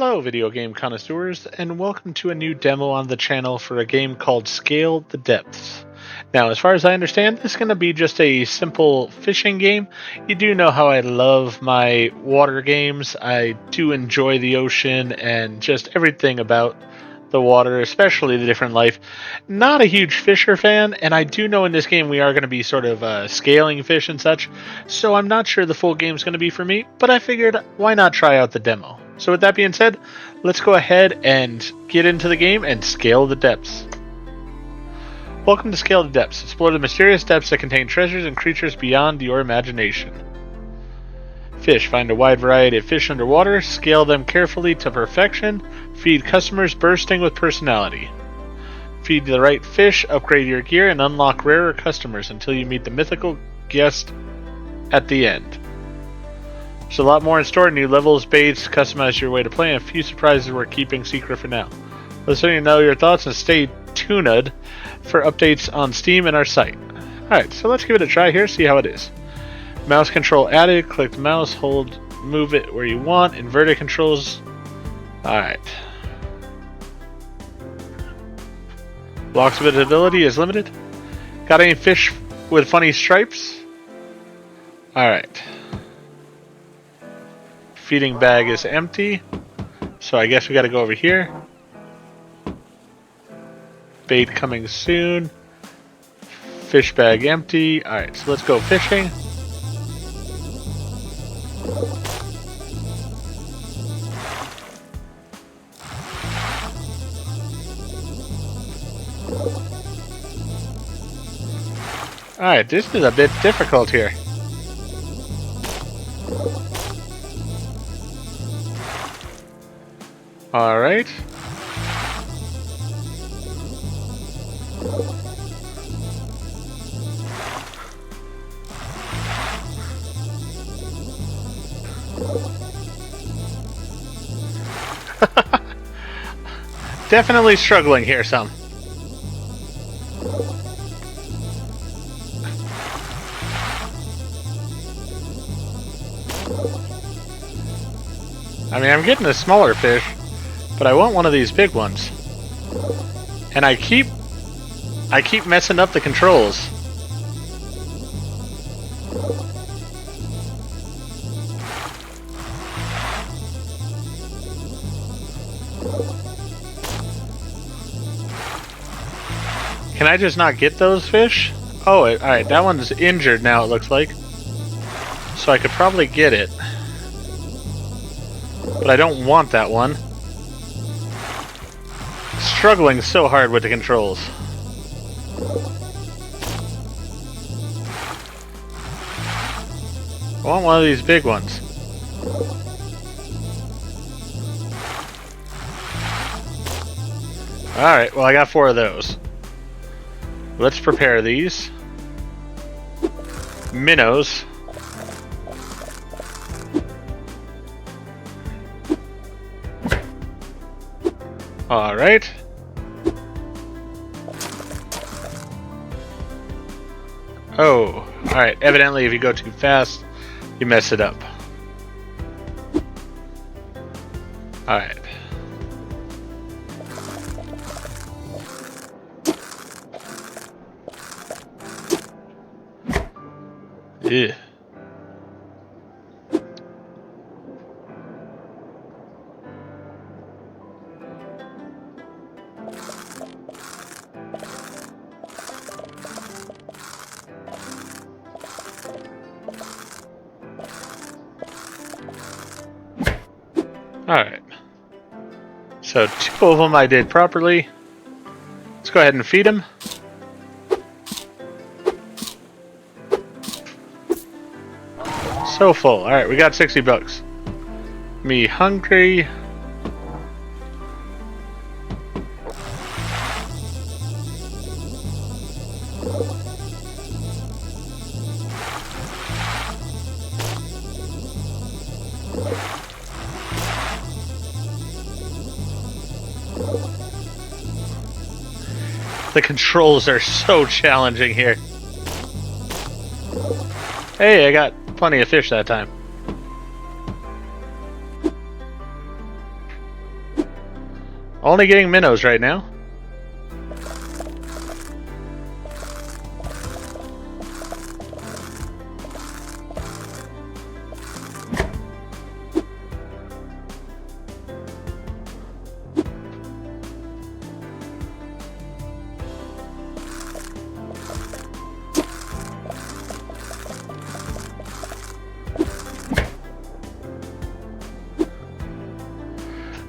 Hello video game connoisseurs, and welcome to a new demo on the channel for a game called Scale the Depths. Now, as far as I understand, this is going to be just a simple fishing game. You do know how I love my water games. I do enjoy the ocean and just everything about the water, especially the different life. Not a huge fisher fan, and I do know in this game we are going to be sort of scaling fish and such, so I'm not sure the full game's going to be for me, but I figured why not try out the demo. So with that being said, let's go ahead and get into the game and scale the depths. Welcome to Scale the Depths. Explore the mysterious depths that contain treasures and creatures beyond your imagination. Fish. Find a wide variety of fish underwater, scale them carefully to perfection, feed customers bursting with personality. Feed the right fish, upgrade your gear, and unlock rarer customers until you meet the mythical guest at the end. There's a lot more in store, new levels, baits, customize your way to play, and a few surprises we're keeping secret for now. Let me know your thoughts and stay tuned for updates on Steam and our site. Alright, so let's give it a try here, see how it is. Mouse control added, click the mouse, hold, move it where you want, inverted controls. Alright. Blocks visibility is limited. Got any fish with funny stripes? Alright. Feeding bag is empty, so I guess we gotta go over here. Bait coming soon. Fish bag empty. Alright, so let's go fishing. Alright, this is a bit difficult here. Alright. Definitely struggling here some. I mean, I'm getting a smaller fish, but I want one of these big ones. And I keep messing up the controls. Can I just not get those fish? Oh, alright, that one's injured now, it looks like. So I could probably get it. But I don't want that one. Struggling so hard with the controls. I want one of these big ones. Alright, well I got 4 of those. Let's prepare these. Minnows. Alright. Oh, alright. Evidently, if you go too fast, you mess it up. Alright. Ugh. Alright. So 2 of them I did properly. Let's go ahead and feed them. So full. Alright, we got 60 bucks. Me hungry. The controls are so challenging here. Hey, I got plenty of fish that time. Only getting minnows right now.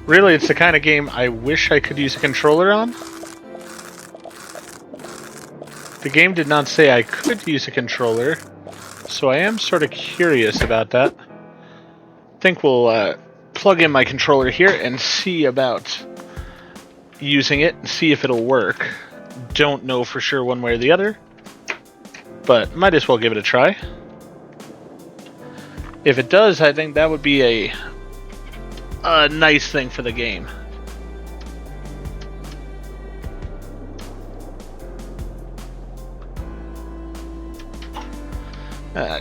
Really, it's the kind of game I wish I could use a controller on. The game did not say I could use a controller, so I am sort of curious about that. I think we'll plug in my controller here and see about using it and see if it'll work. Don't know for sure one way or the other, but might as well give it a try. If it does, I think that would be a nice thing for the game.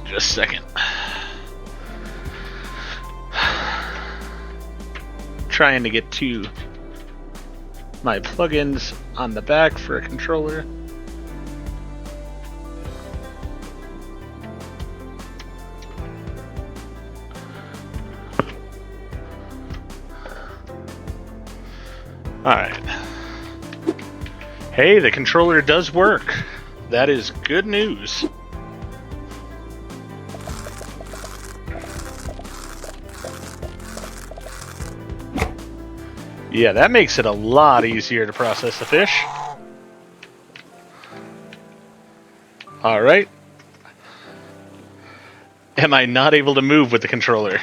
Just a second. Trying to get to my plugins on the back for a controller. Alright. Hey, the controller does work. That is good news. Yeah, that makes it a lot easier to process the fish. Alright. Am I not able to move with the controller?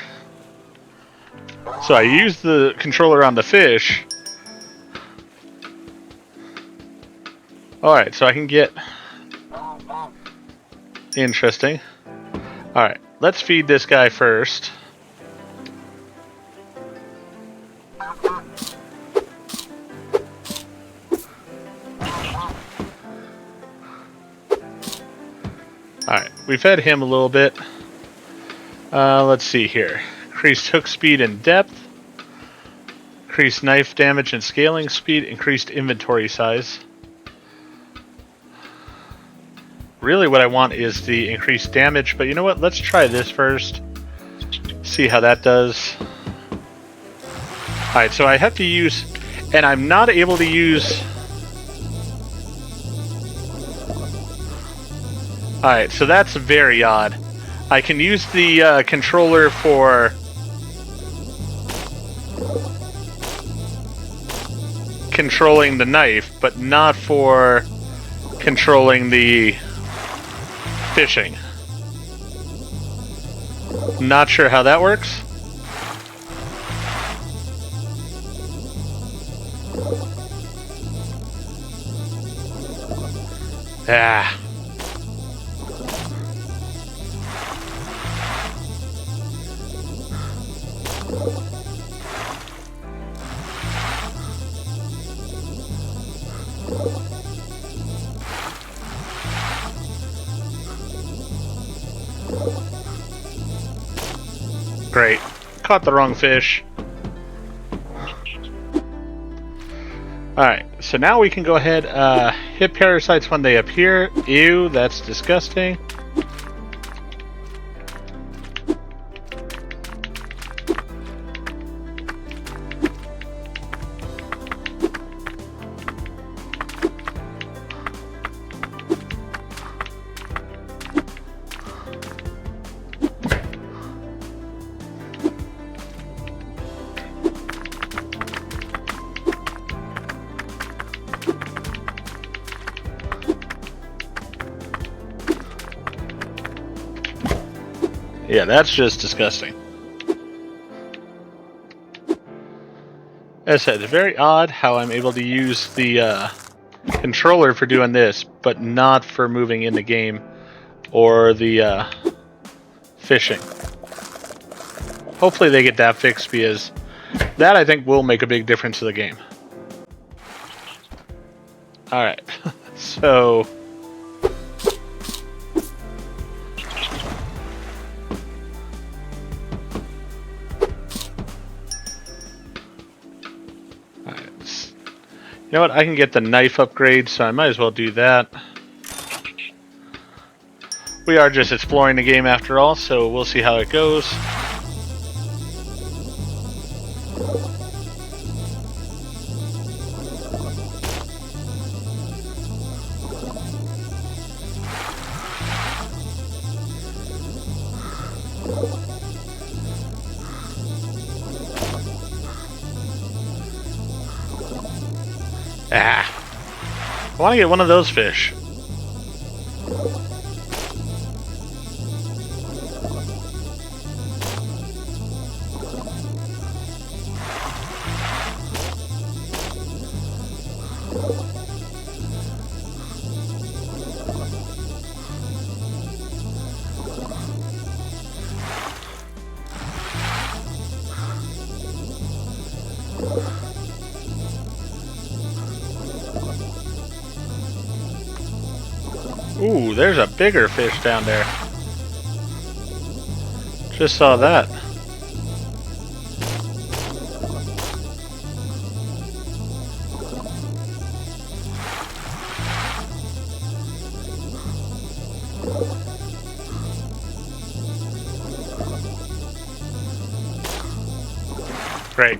So I use the controller on the fish. Alright, so I can get... Interesting. Alright, let's feed this guy first. Alright, we fed him a little bit. Let's see here. Increased hook speed and depth. Increased knife damage and scaling speed. Increased inventory size. Really what I want is the increased damage, but you know what? Let's try this first. See how that does. Alright, so I have to use... And I'm not able to use... Alright, so that's very odd. I can use the controller for... controlling the knife, but not for controlling the fishing. Not sure how that works. Ah. Great. Caught the wrong fish. Alright, so now we can go ahead, hit parasites when they appear. Ew, that's disgusting. Yeah, that's just disgusting. As I said, it's very odd how I'm able to use the controller for doing this, but not for moving in the game or the fishing. Hopefully they get that fixed, because that I think will make a big difference to the game. Alright, so... You know what? I can get the knife upgrade, so I might as well do that. We are just exploring the game after all, so we'll see how it goes. Ah. I want to get one of those fish. Ooh, there's a bigger fish down there. Just saw that. Great.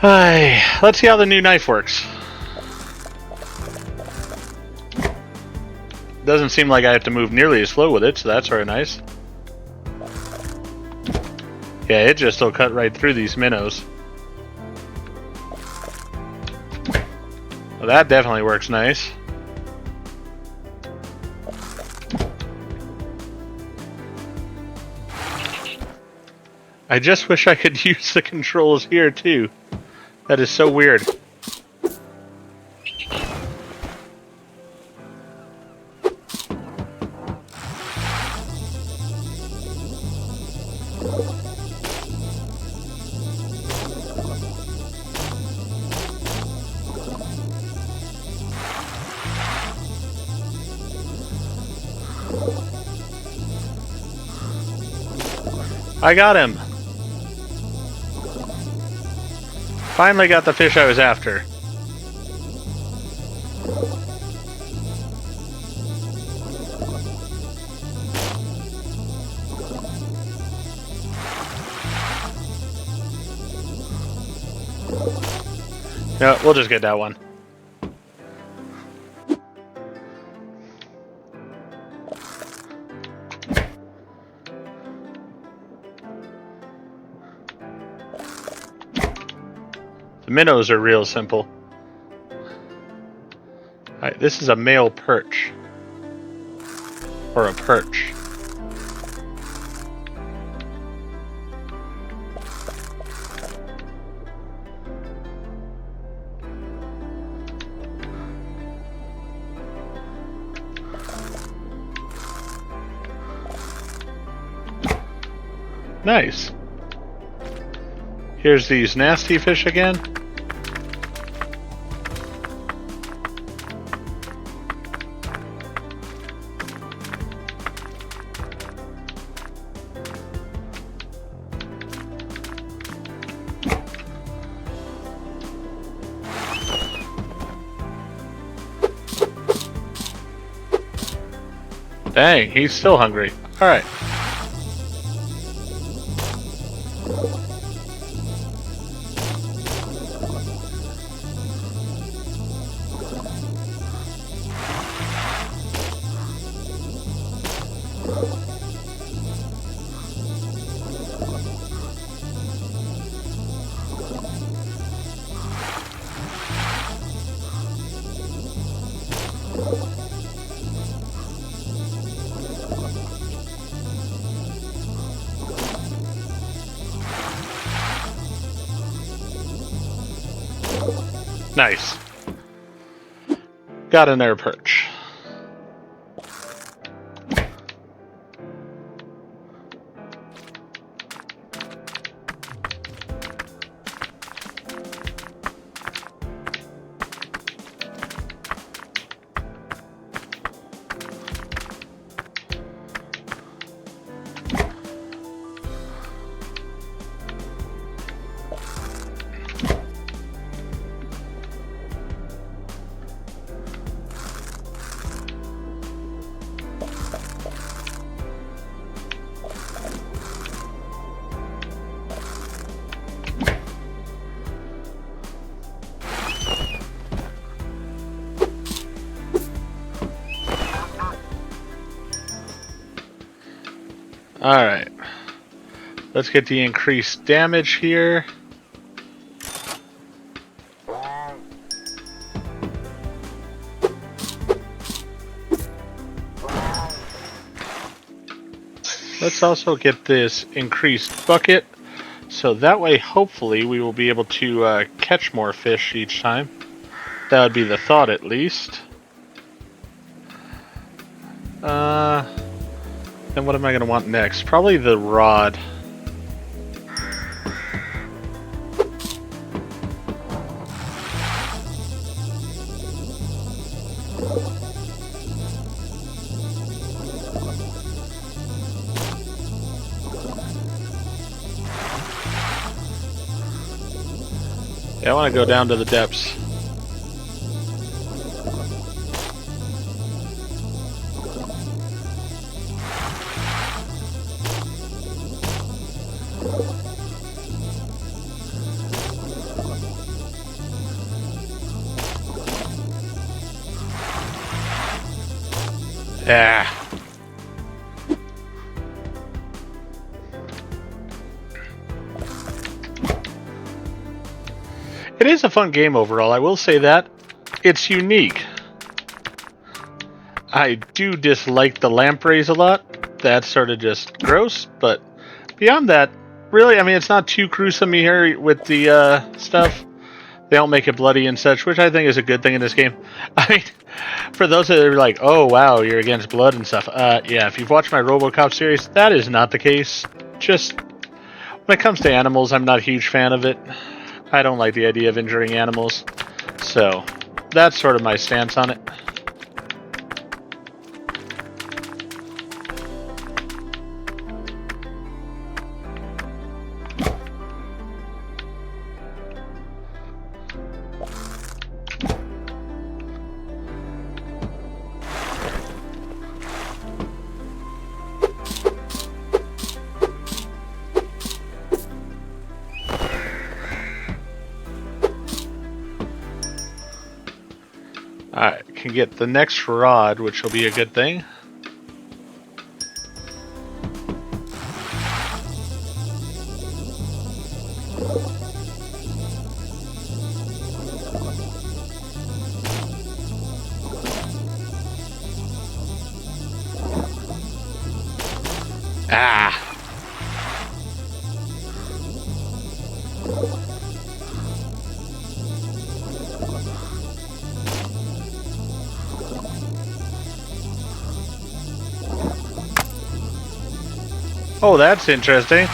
Hi. Let's see how the new knife works. Doesn't seem like I have to move nearly as slow with it, so that's very nice. Yeah, it just will cut right through these minnows. Well, that definitely works nice. I just wish I could use the controls here too. That is so weird. I got him! Finally got the fish I was after. No, we'll just get that one. The minnows are real simple. Alright, this is a male perch. Or a perch. Nice. Here's these nasty fish again. Dang, he's still hungry. Alright. Nice. Got another perch. Alright. Let's get the increased damage here. Let's also get this increased bucket, so that way hopefully we will be able to catch more fish each time. That would be the thought, at least. Then what am I going to want next? Probably the rod. Yeah, I want to go down to the depths. Yeah. It is a fun game overall, I will say that. It's unique. I do dislike the lampreys a lot. That's sort of just gross, but beyond that, really, I mean, it's not too gruesome here with the stuff. They don't make it bloody and such, which I think is a good thing in this game. I mean, for those that are like, oh wow, you're against blood and stuff. Yeah, if you've watched my RoboCop series, that is not the case. Just, when it comes to animals, I'm not a huge fan of it. I don't like the idea of injuring animals. So, that's sort of my stance on it. Alright, can get the next rod, which will be a good thing. Ah! Oh, that's interesting.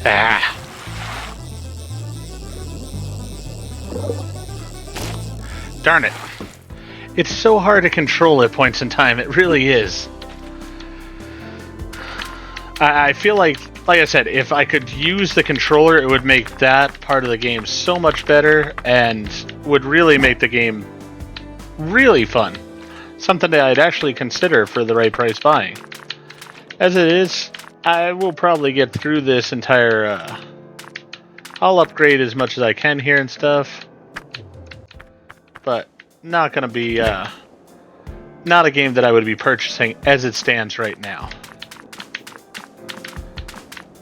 Ah. Darn it. It's so hard to control at points in time, it really is. I feel like I said, if I could use the controller, it would make that part of the game so much better and would really make the game really fun. Something that I'd actually consider for the right price buying. As it is, I will probably get through this entire... I'll upgrade as much as I can here and stuff. But not going to be... not a game that I would be purchasing as it stands right now.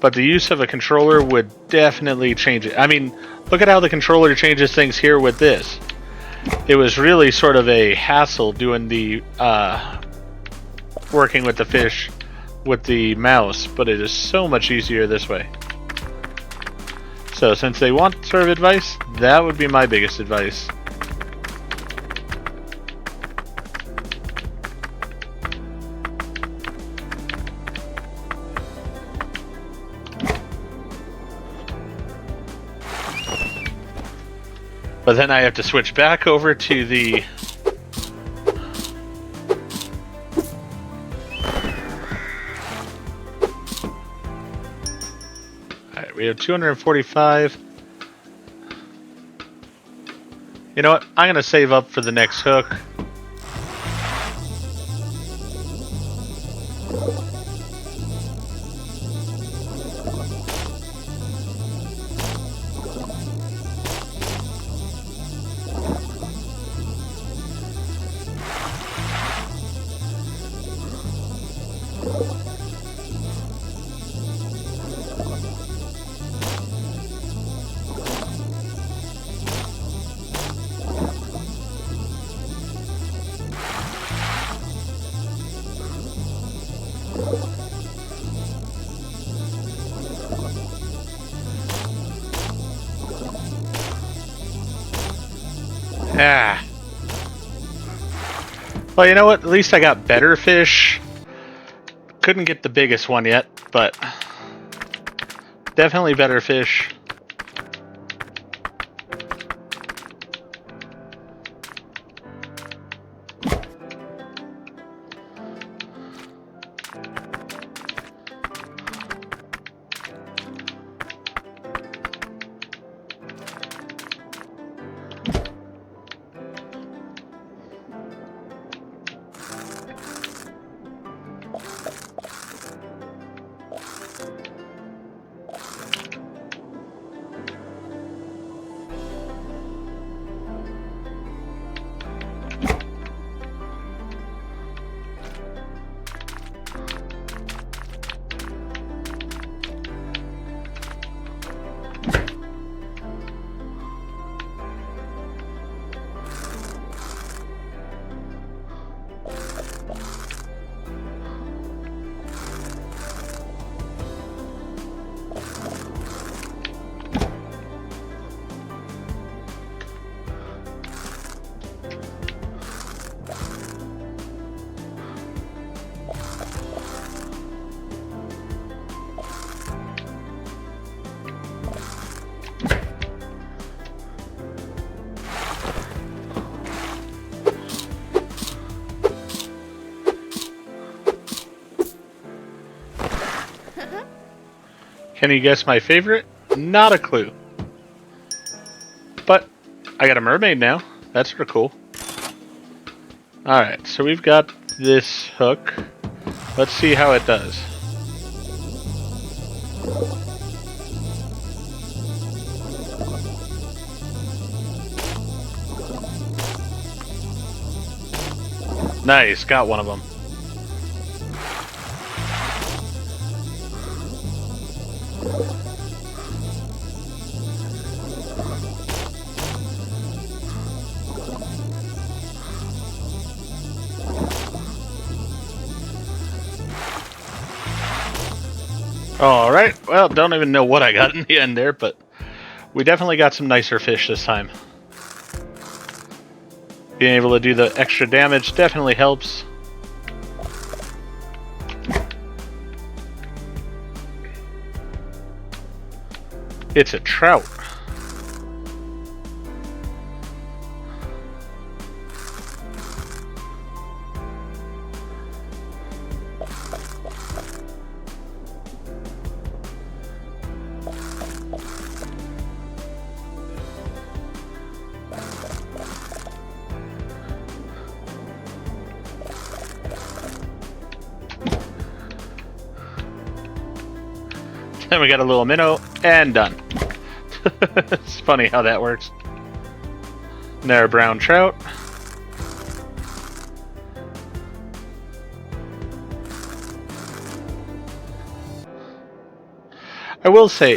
But the use of a controller would definitely change it. I mean, look at how the controller changes things here with this. It was really sort of a hassle doing the working with the fish with the mouse, but it is so much easier this way. So since they want sort of advice, that would be my biggest advice. But then I have to switch back over to the... Alright, we have 245. You know what? I'm going to save up for the next hook. Ah. Well, you know what? At least I got better fish. Couldn't get the biggest one yet, but definitely better fish. Can you guess my favorite? Not a clue. But I got a mermaid now. That's sort of cool. Alright, so we've got this hook. Let's see how it does. Nice, got one of them. Alright, well, don't even know what I got in the end there, but we definitely got some nicer fish this time. Being able to do the extra damage definitely helps. It's a trout. Then we got a little minnow, and done. It's funny how that works. And there, a brown trout. I will say,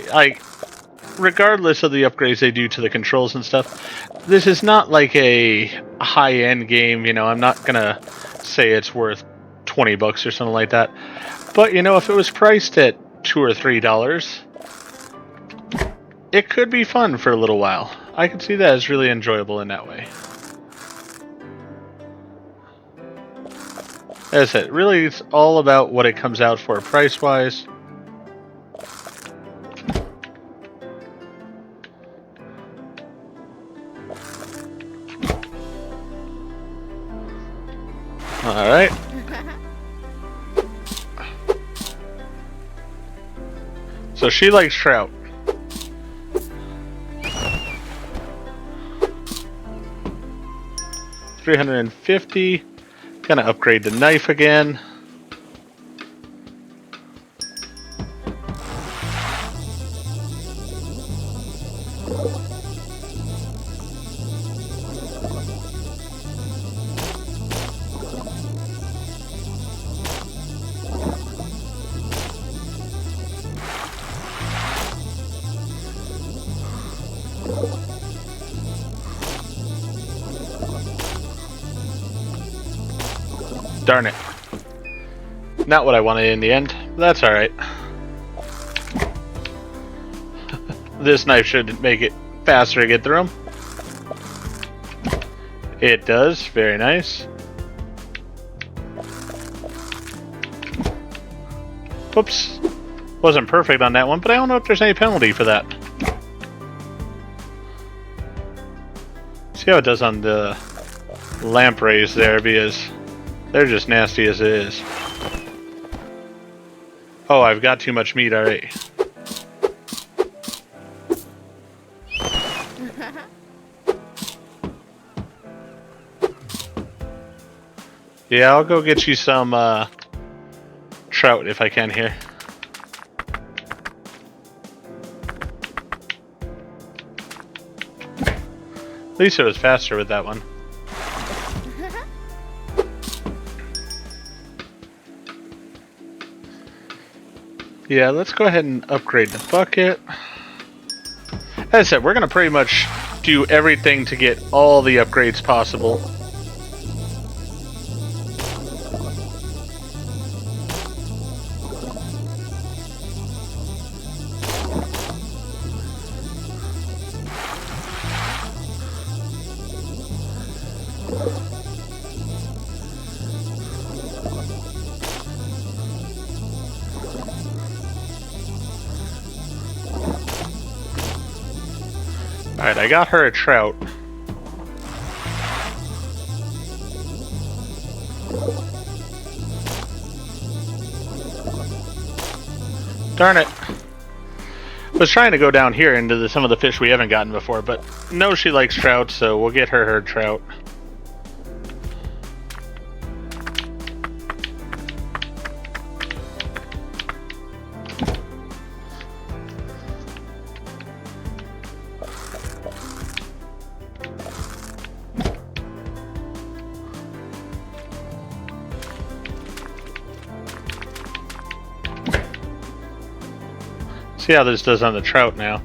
regardless of the upgrades they do to the controls and stuff, this is not like a high-end game, you know, I'm not gonna say it's worth $20 or something like that. But, you know, if it was priced at $2 or $3, it could be fun for a little while. I could see that as really enjoyable in that way. As I said, really it's all about what it comes out for price-wise. Alright. So she likes trout. $350. Gonna upgrade the knife again. Darn it. Not what I wanted in the end. That's alright. This knife should make it faster to get through them. It does. Very nice. Whoops. Wasn't perfect on that one, but I don't know if there's any penalty for that. See how it does on the lampreys there, because they're just nasty as it is. Oh, I've got too much meat already. Yeah, I'll go get you some trout if I can here. At least it was faster with that one. Yeah, let's go ahead and upgrade the bucket. As I said, we're going to pretty much do everything to get all the upgrades possible. Alright, I got her a trout. Darn it. I was trying to go down here into some of the fish we haven't gotten before, but no, she likes trout, so we'll get her trout. See how this does on the trout now.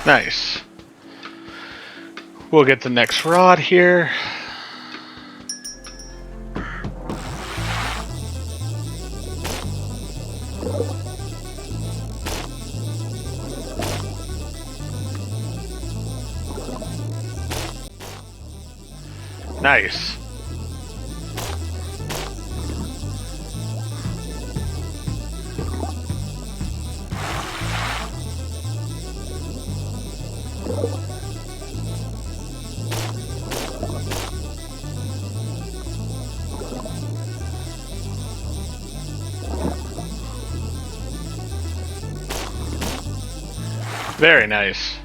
Nice. We'll get the next rod here. Nice. Very nice.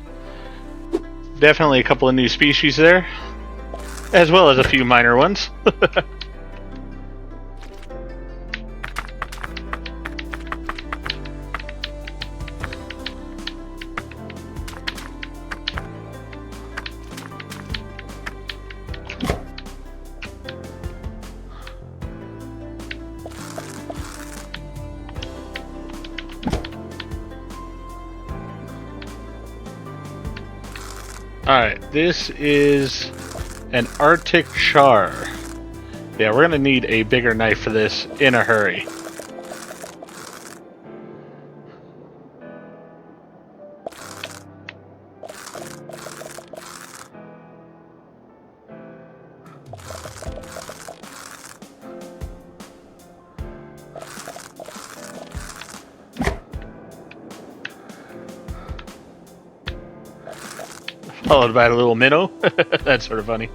Definitely a couple of new species there, as well as a few minor ones. Alright, this is an Arctic char. Yeah, we're gonna need a bigger knife for this in a hurry. Followed by a little minnow. That's sort of funny.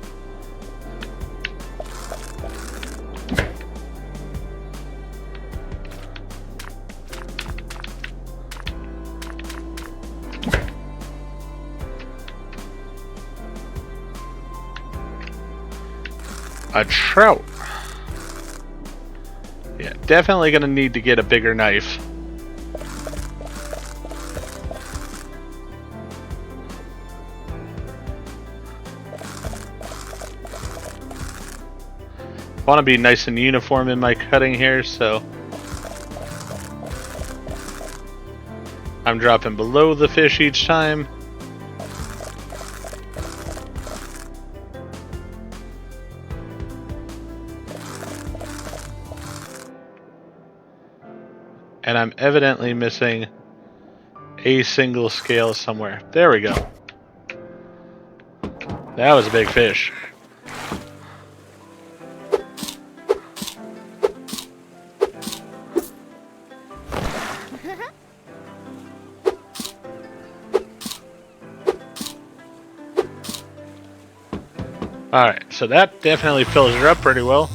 A trout. Yeah, definitely gonna need to get a bigger knife. I want to be nice and uniform in my cutting here, so I'm dropping below the fish each time. And I'm evidently missing a single scale somewhere. There we go. That was a big fish. Alright, so that definitely fills her up pretty well.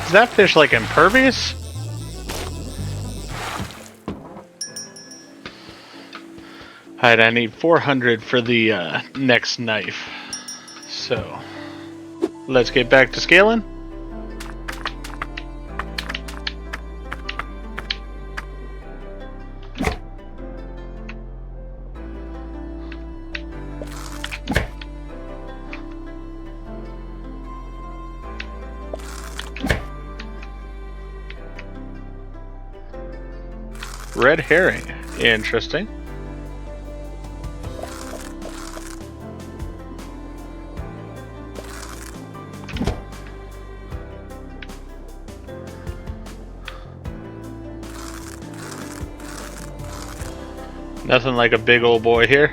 Is that fish like impervious? Alright, I need 400 for the next knife. So, let's get back to scaling. Red herring. Interesting. Nothing like a big old boy here.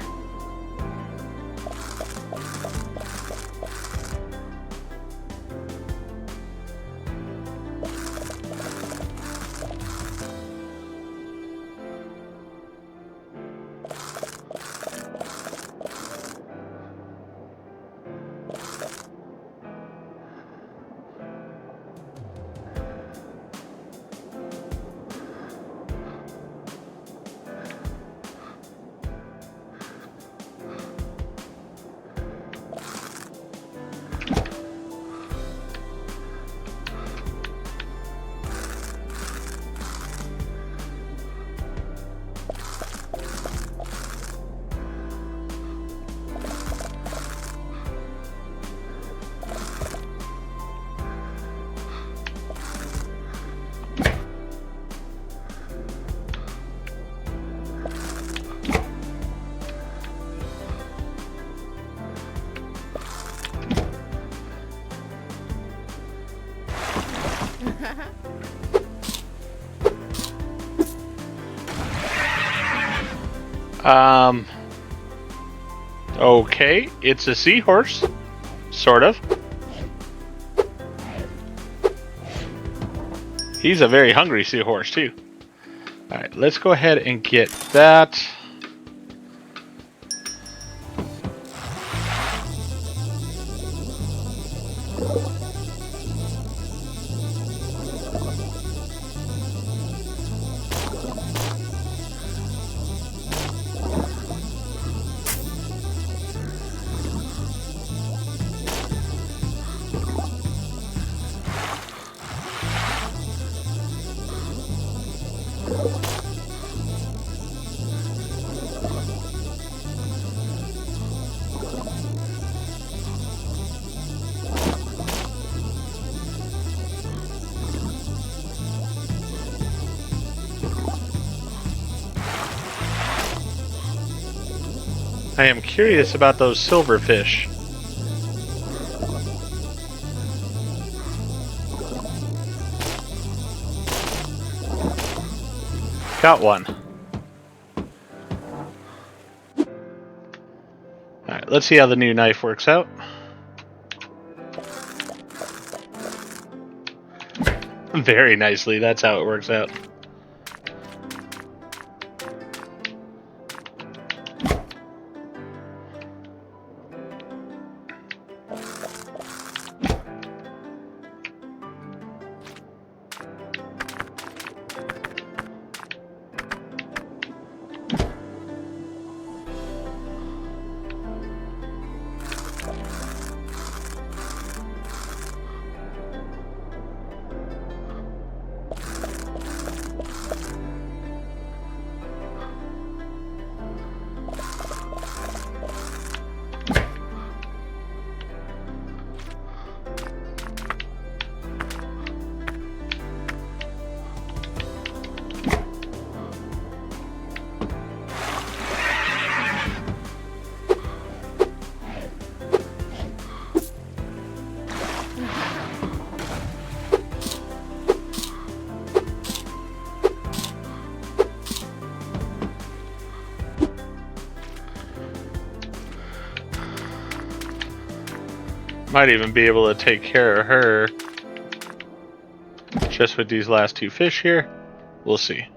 Okay, it's a seahorse. Sort of. He's a very hungry seahorse, too. Alright, let's go ahead and get that. I am curious about those silverfish. Got one. Alright, let's see how the new knife works out. Very nicely, that's how it works out. Might even be able to take care of her just with these last two fish here. We'll see.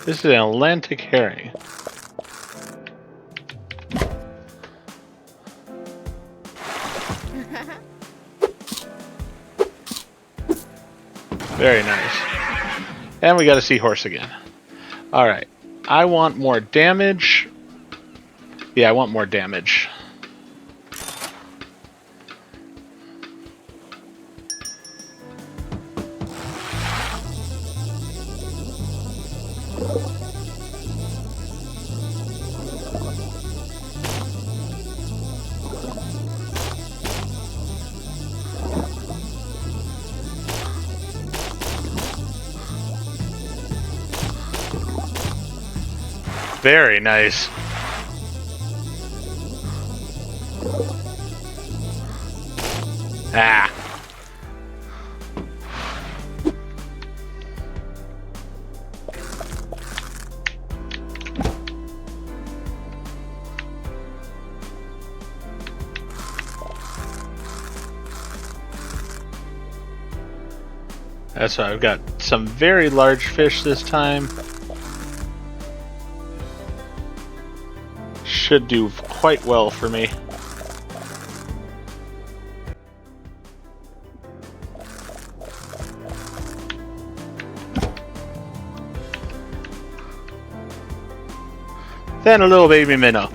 This is an Atlantic herring. Very nice. And we got a seahorse again. Alright. I want more damage. Yeah, I want more damage. Very nice. Ah. That's why I've got some very large fish this time. Should do quite well for me. Then a little baby minnow.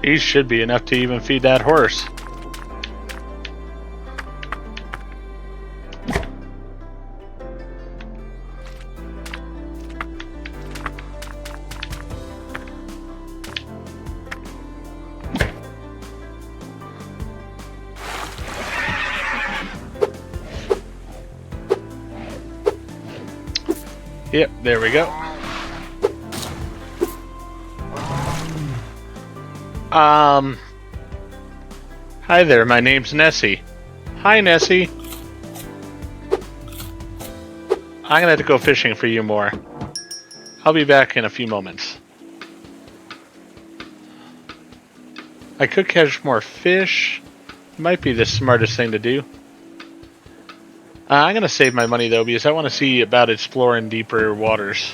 These should be enough to even feed that horse. Yep, there we go. Hi there, my name's Nessie. Hi, Nessie. I'm gonna have to go fishing for you more. I'll be back in a few moments. I could catch more fish. Might be the smartest thing to do. I'm gonna save my money though, because I want to see about exploring deeper waters.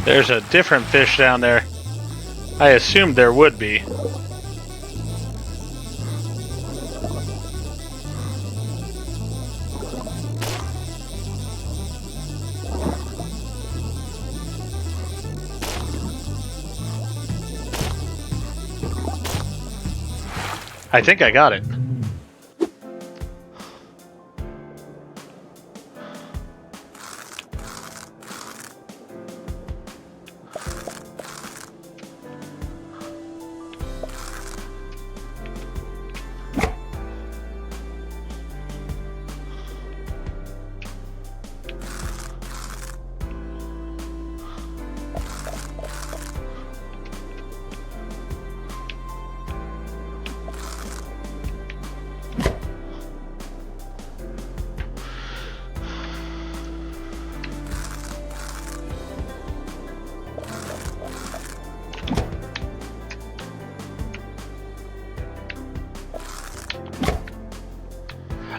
There's a different fish down there. I assumed there would be. I think I got it.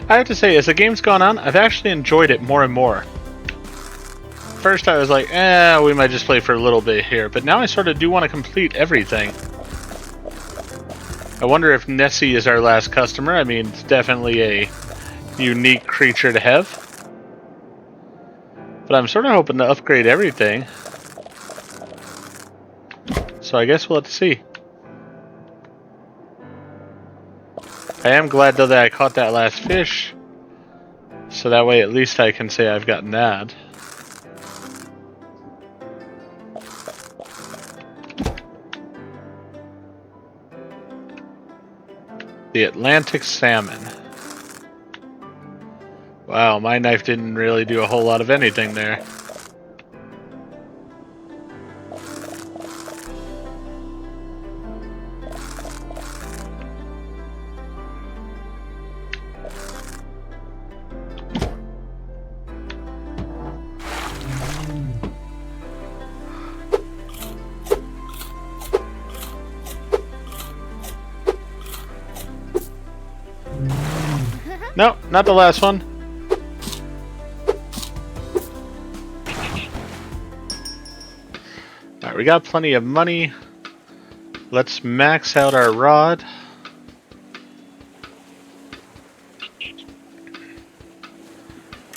I have to say, as the game's gone on, I've actually enjoyed it more and more. First I was like, we might just play for a little bit here, but now I sort of do want to complete everything. I wonder if Nessie is our last customer. I mean, it's definitely a unique creature to have. But I'm sort of hoping to upgrade everything. So I guess we'll have to see. I am glad though that I caught that last fish, so that way at least I can say I've gotten that. The Atlantic salmon. Wow, my knife didn't really do a whole lot of anything there. No, not the last one. Alright, we got plenty of money. Let's max out our rod.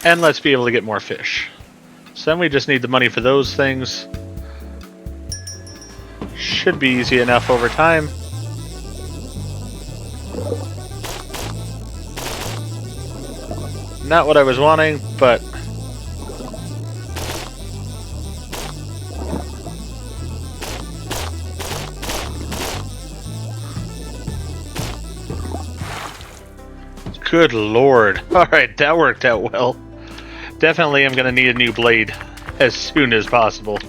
And let's be able to get more fish. So then we just need the money for those things. Should be easy enough over time. Not what I was wanting, but good lord. Alright, that worked out well. Definitely I'm gonna need a new blade as soon as possible.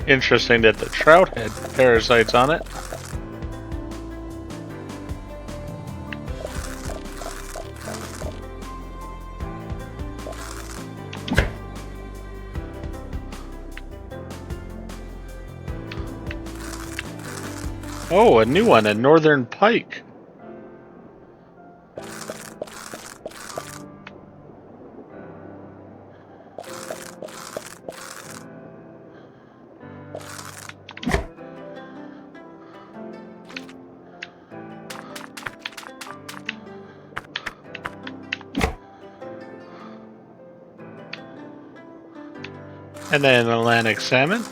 Interesting that the trout had parasites on it. Oh, a new one, a northern pike. And then Atlantic salmon.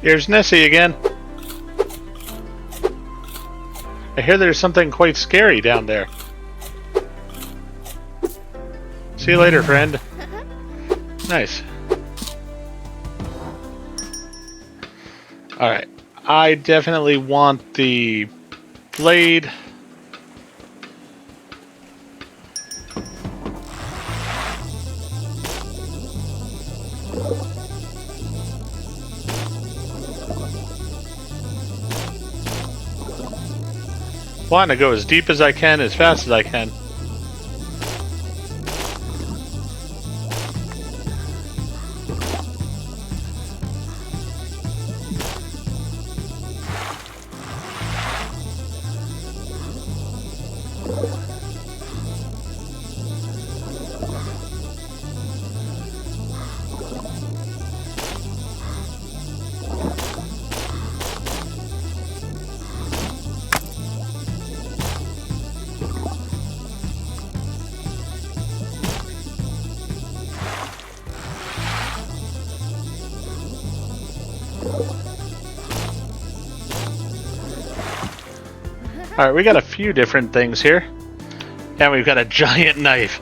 Here's Nessie again. I hear there's something quite scary down there. See you later, friend. Nice. Alright. I definitely want the blade. Want to go as deep as I can, as fast as I can. Alright, we got a few different things here. And we've got a giant knife.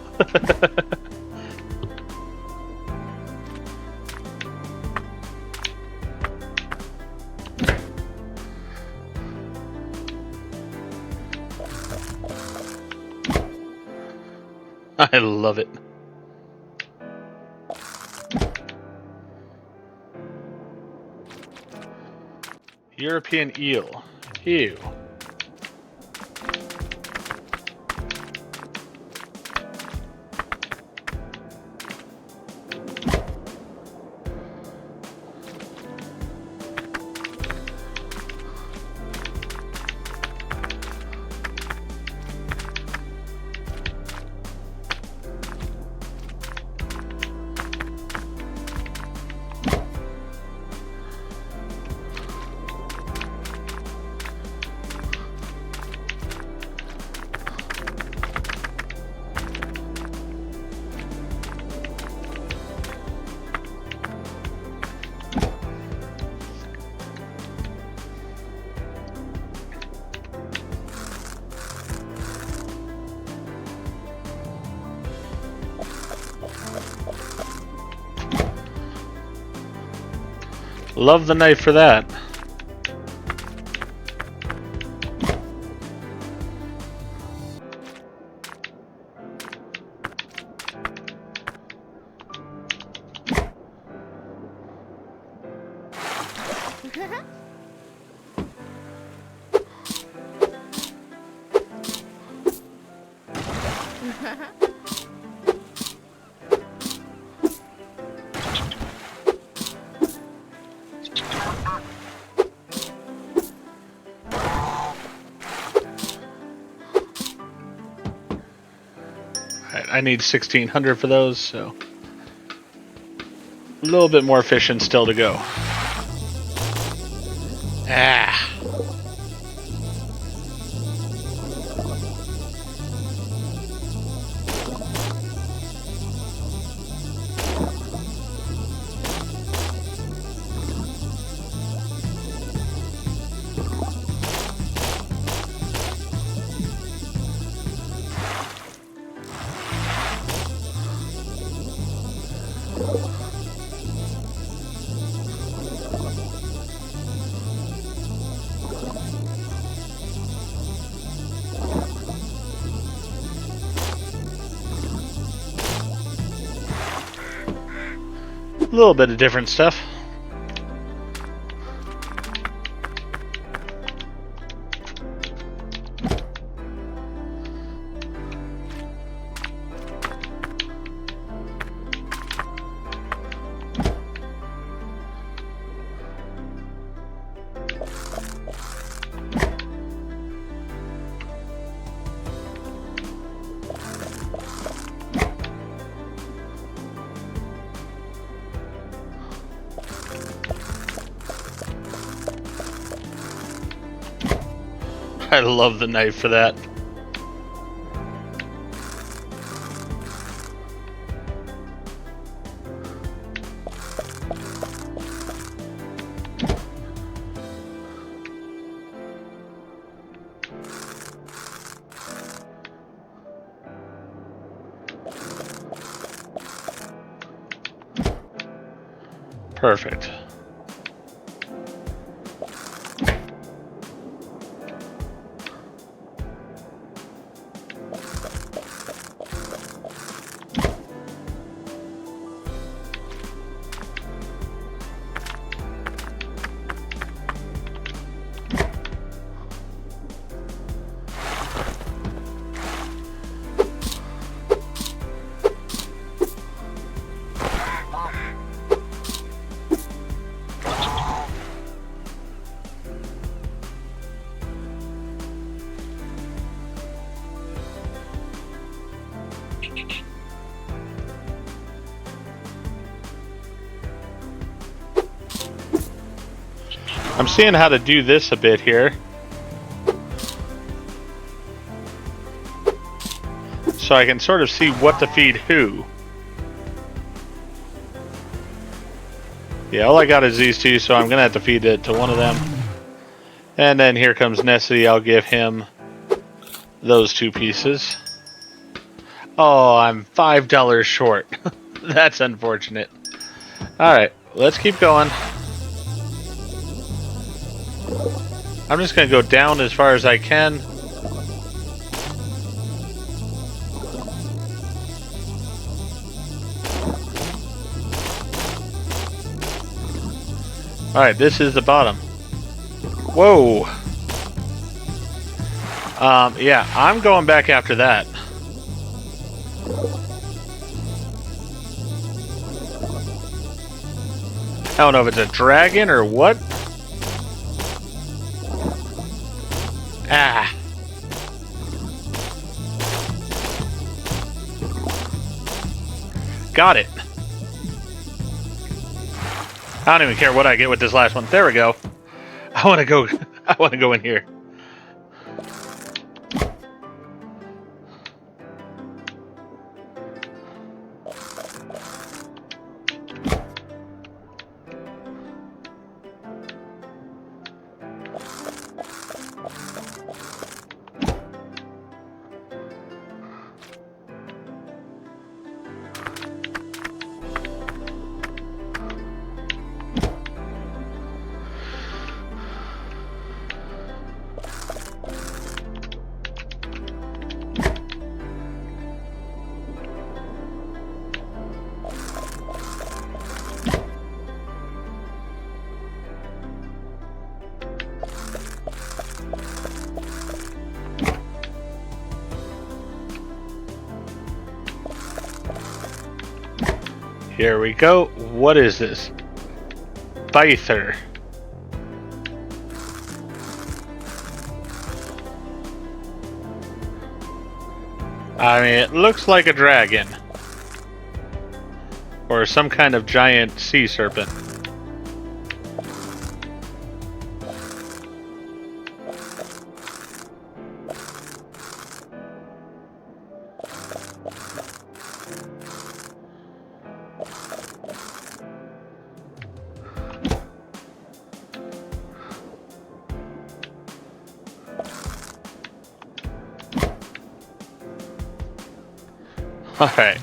I love it. European eel. Ew. Love the knife for that. I need 1,600 for those, so a little bit more efficient still to go. Ah. A little bit of different stuff. I love the knife for that. Perfect. I'm seeing how to do this a bit here. So I can sort of see what to feed who. Yeah, all I got is these two, so I'm going to have to feed it to one of them. And then here comes Nessie. I'll give him those two pieces. Oh, I'm $5 short. That's unfortunate. Alright, let's keep going. I'm just going to go down as far as I can. Alright, this is the bottom. Whoa! Yeah, I'm going back after that. I don't know if it's a dragon or what. Ah. Got it. I don't even care what I get with this last one. There we go. I want to go in here. Here we go. What is this? Byther. I mean, it looks like a dragon. Or some kind of giant sea serpent. Alright.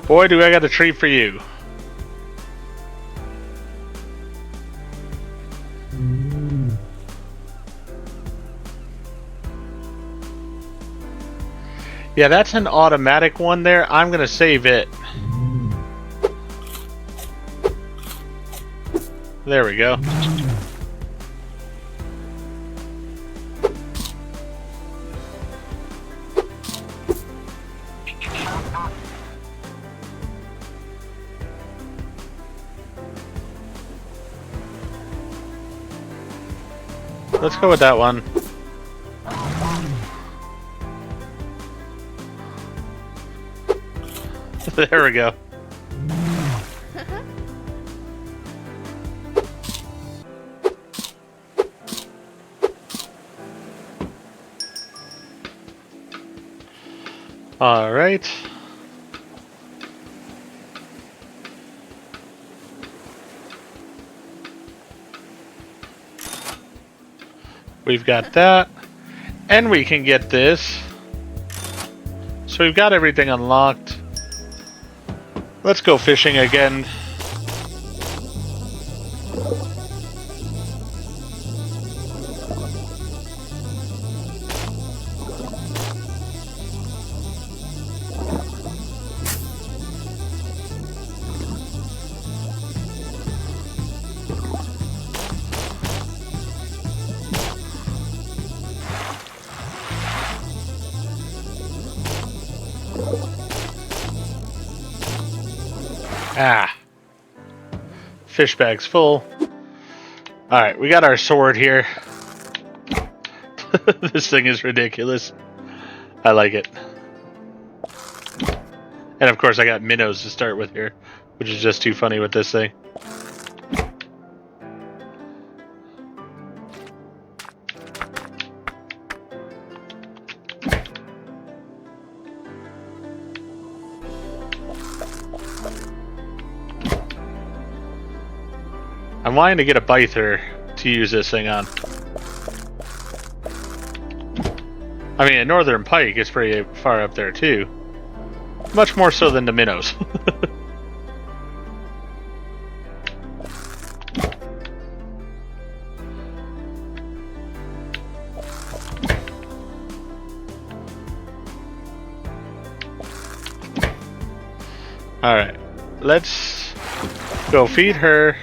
Boy, do I got a treat for you. Yeah, that's an automatic one there. I'm going to save it. There we go. Let's go with that one. There we go. All right. We've got that. And we can get this. So we've got everything unlocked. Let's go fishing again. Ah. Fish bag's full. Alright, we got our sword here. This thing is ridiculous. I like it. And of course I got minnows to start with here, which is just too funny with this thing. I'm wanting to get a Byther to use this thing on. I mean, a Northern Pike is pretty far up there too. Much more so than the minnows. Alright, let's go feed her.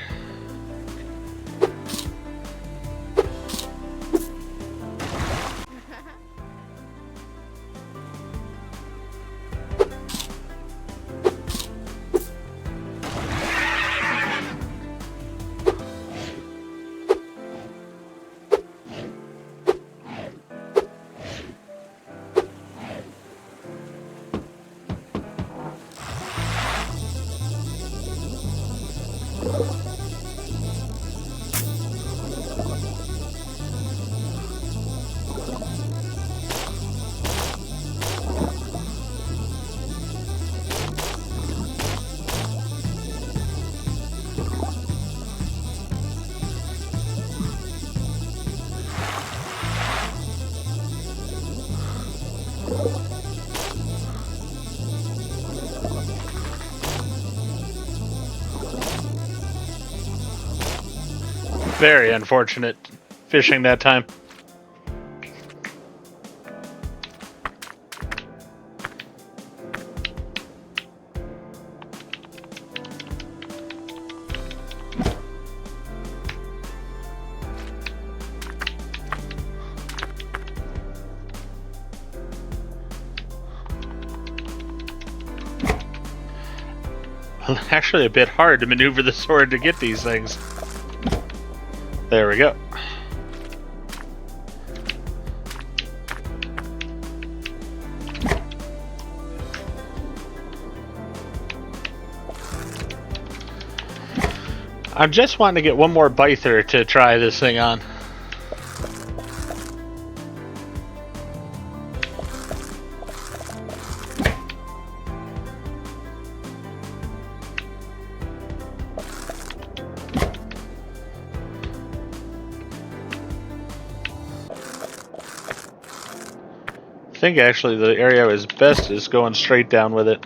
Very unfortunate fishing that time. Actually a bit hard to maneuver the sword to get these things. There we go. I'm just wanting to get one more Byther to try this thing on. I think actually the area is best is going straight down with it.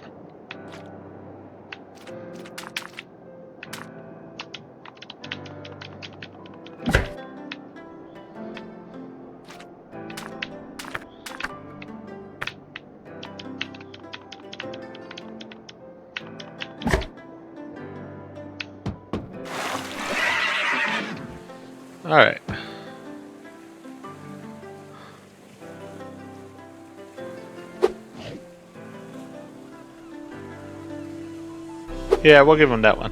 Alright. Yeah, we'll give him that one.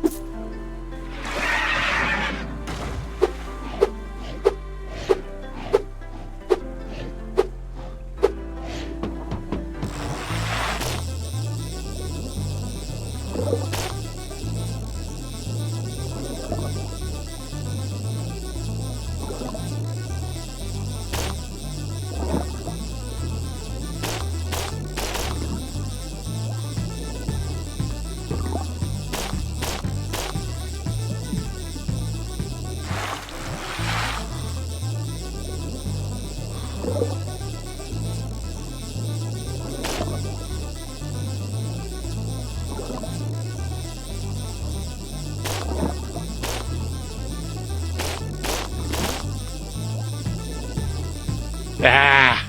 Ah!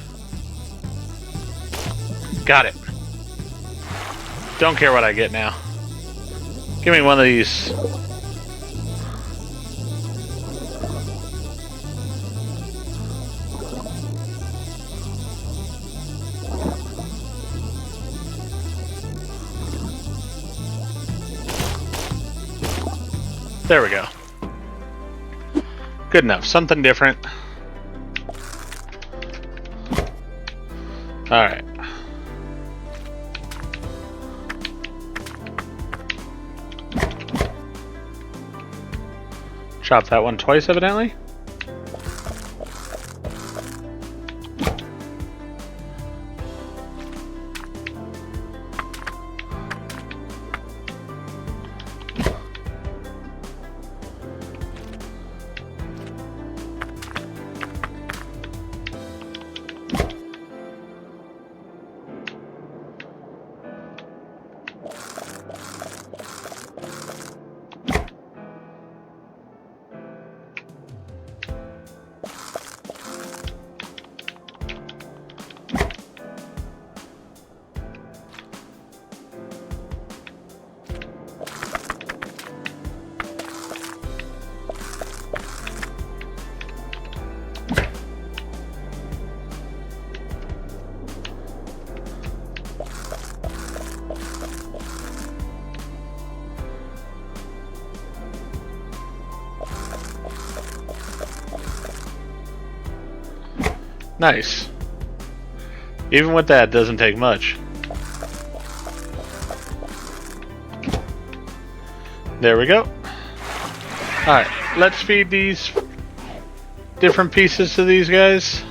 Got it. Don't care what I get now. Give me one of these. There we go. Good enough. Something different. Alright. Chop that one twice, evidently. Nice. Even with that, doesn't take much. There we go. Alright, let's feed these different pieces to these guys.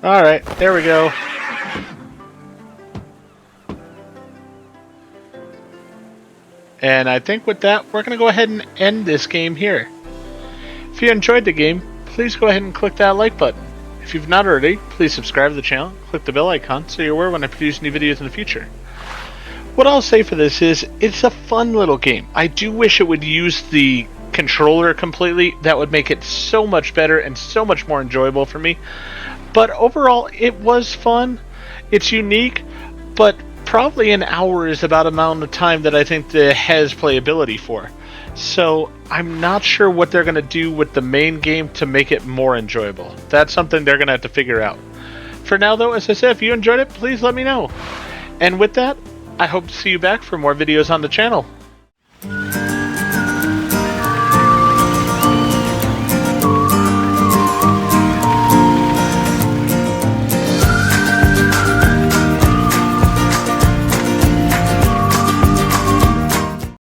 Alright, there we go. And I think with that, we're going to go ahead and end this game here. If you enjoyed the game, please go ahead and click that like button. If you've not already, please subscribe to the channel, click the bell icon so you're aware when I produce new videos in the future. What I'll say for this is, it's a fun little game. I do wish it would use the controller completely. That would make it so much better and so much more enjoyable for me. But overall, it was fun. It's unique, but probably an hour is about the amount of time that I think it has playability for. So I'm not sure what they're going to do with the main game to make it more enjoyable. That's something they're going to have to figure out. For now though, as I said, if you enjoyed it, please let me know. And with that, I hope to see you back for more videos on the channel.